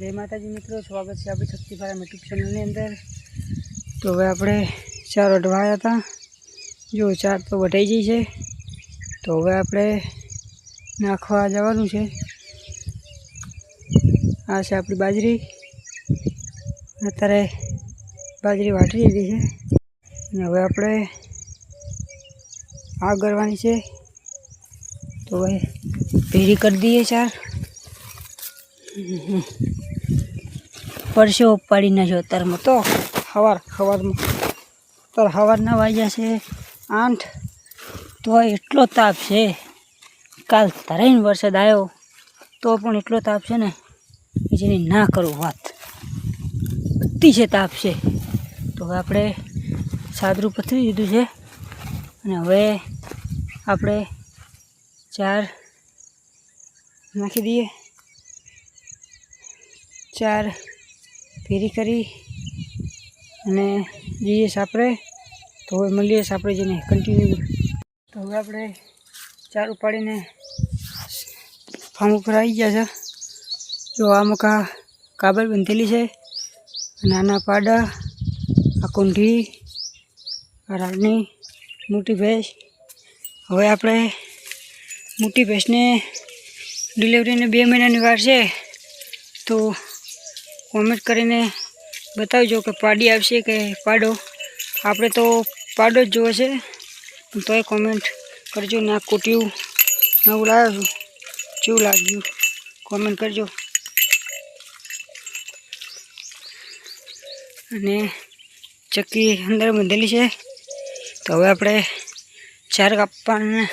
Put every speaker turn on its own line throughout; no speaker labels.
जय माताजी मित्रों, स्वागत है आपकी शक्ति फार्म यूट्यूब चैनल अंदर। तो હવે આપણે ચાર વઢવાયા હતા, જો ચાર તો વઢાઈ ગઈ છે। તો હવે આપણે નાખવા જવાનું છે। આ છે આપણી બાજરી, અત્યારે બાજરી વાટી દીધી છે અને હવે આપણે આગ કરવાની છે। તો હવે ભેરી કરી દઈએ ચાર। પરસો પાડી નાખ્યો અત્યારમાં તો સવારમાં સવારના વાગ્યા છે 8। તો એટલો તાપ છે, કાલ ધરાઈને વરસાદ આવ્યો તો પણ એટલો તાપ છે ને કે જેની ના કરું વાત, અતિશય તાપ છે। તો હવે આપણે સાદરું પથરી દીધું છે અને હવે આપણે ચાર નાખી દઈએ। ચાર ભેરી કરી અને જઈએ સાપરે। તો હવે મળીએ સાપરે જઈને કન્ટિન્યુ। તો હવે આપણે ચાર ઉપાડીને ફાર્મ ઉપર આવી ગયા છે। જો આ મકા કાબર બંધેલી છે, નાના પાડા, આ કુંઢી, આ રાની મોટી ભેંસ। હવે આપણે મોટી ભેંસને ડિલિવરીને 2 મહિનાની વાર છે, તો કોમેન્ટ કરીને બતાવજો કે પાડી આવશે કે પાડો। આપણે તો પાડો જ જોવે છે, તોય કોમેન્ટ કરજો। ને આ કુટિયું નવું લાવ્યો છું, કેવું લાગ્યું કોમેન્ટ કરજો। અને ચક્કી અંદર બંધેલી છે, તો હવે આપણે ચાર કાપવાના,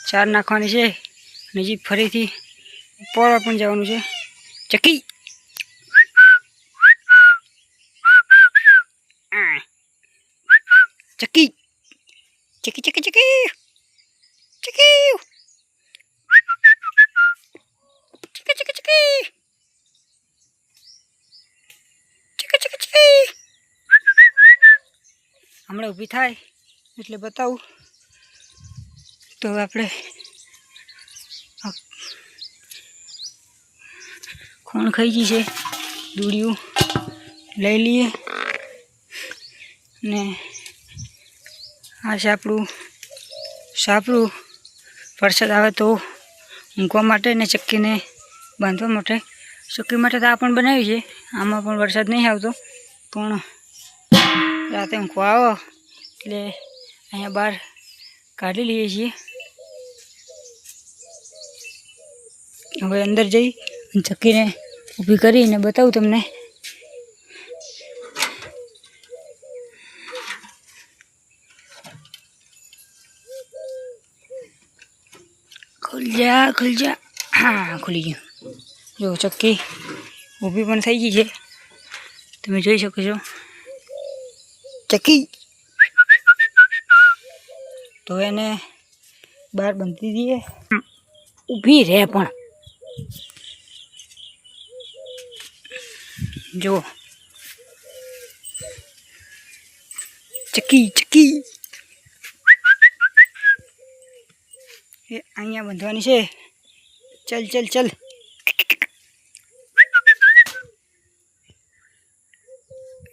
ચાર નાખવાની છે અને હજી ફરીથી પોળવા પણ જવાનું છે। ચક્કી ચક્કી ચક્કી ચક્કી ચક્કી ચક્કી ચક્કી ચક્કી ચક્કી ચક્કી ચક્કી હમણાં ઊભી થાય એટલે બતાવું। તો આપણે ખૂણ ખાઈ ગઈ છે, દૂડિયું લઈ લઈએ ને આ છે આપણું સાપરું। વરસાદ આવે તો ઊંઘવા માટે ને ચક્કીને બાંધવા માટે। ચક્કી માટે તો આ પણ બનાવી છે, આમાં પણ વરસાદ નહીં આવતો, પણ રાતે ઊંઘવા આવો એટલે અહીંયા બહાર કાઢી લઈએ છીએ। હવે અંદર જઈ ચક્કીને ઊભી કરીને બતાવું તમને। ખુલ જા, હા ખુલી ગયું। જો ચક્કી ઊભી પણ થઈ ગઈ છે, તમે જોઈ શકો છો ચક્કી। તો એને બહાર બાંધી દઈએ, ઊભી રહે પણ જો ચક્કી ચક્કી એ અહીંયા બાંધવાની છે। ચલ ચલ ચલ,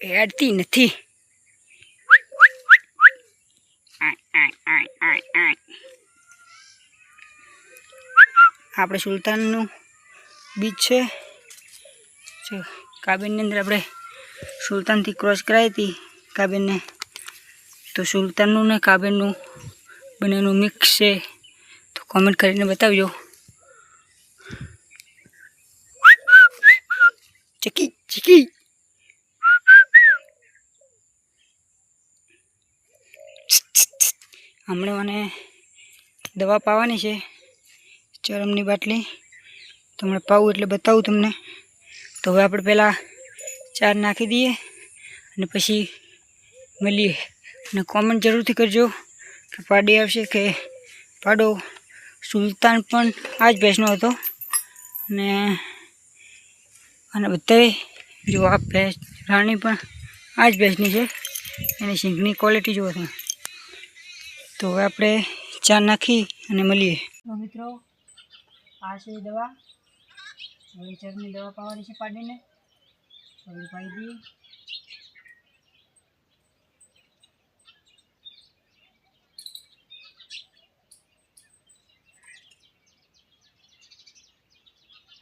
હેડતી નથી। આપણે સુલતાનનું બીજ છે, જો કાબેનની અંદર આપણે સુલતાનથી ક્રોસ કરાવી હતી કાબેનને, તો સુલતાનનું ને કાબેનનું બંનેનું મિક્સ છે। તો કોમેન્ટ કરીને બતાવજો। ચકી ચકી હમણાં મને દવા પાવાની છે, ચરમની બાટલી, તો હમણાં પાવું એટલે બતાવું તમને। તો હવે આપણે પહેલાં ચાર નાખી દઈએ અને પછી મળીએ। અને કોમેન્ટ જરૂરથી કરજો કે પાડી આવશે કે પાડો। સુલતાન પણ આ જ ભેંસનો હતો અને બધાએ જો આ ભેંસ રાણી પણ આ જ ભેંસની છે, એની સિંગની ક્વોલિટી જુઓ તમે। તો હવે આપણે ચાર નાખી અને મળીએ। તો મિત્રો આ છે દવા, હવે ચરમની દવા પાવાની છે પાડીને હવે પાઈ દઈએ.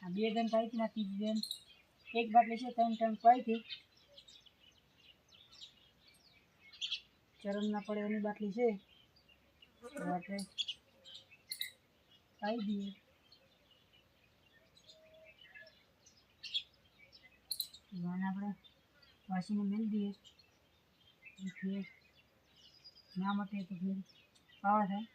આ 2 દન પાઈ હતી, ત્રીજી દન 1 બાટલી છે, 3 ટન પાઈ હતી. ચરમ ના પડે એની બાટલી છે, તો આપણે પાઈ દઈએ. આને આપણે વાસીને મેળી દઈએ, ફેર ના મટે તો ફેર પાવા થાય.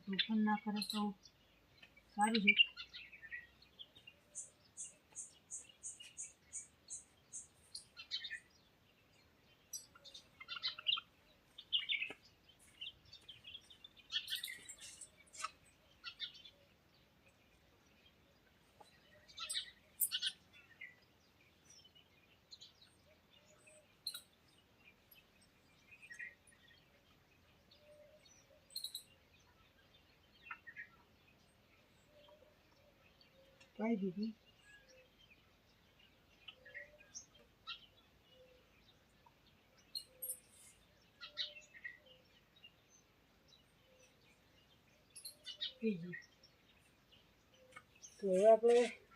તોફાન ના કરે તો સારું છે. પાઈ દીધી. બીજી તો હવે આપણે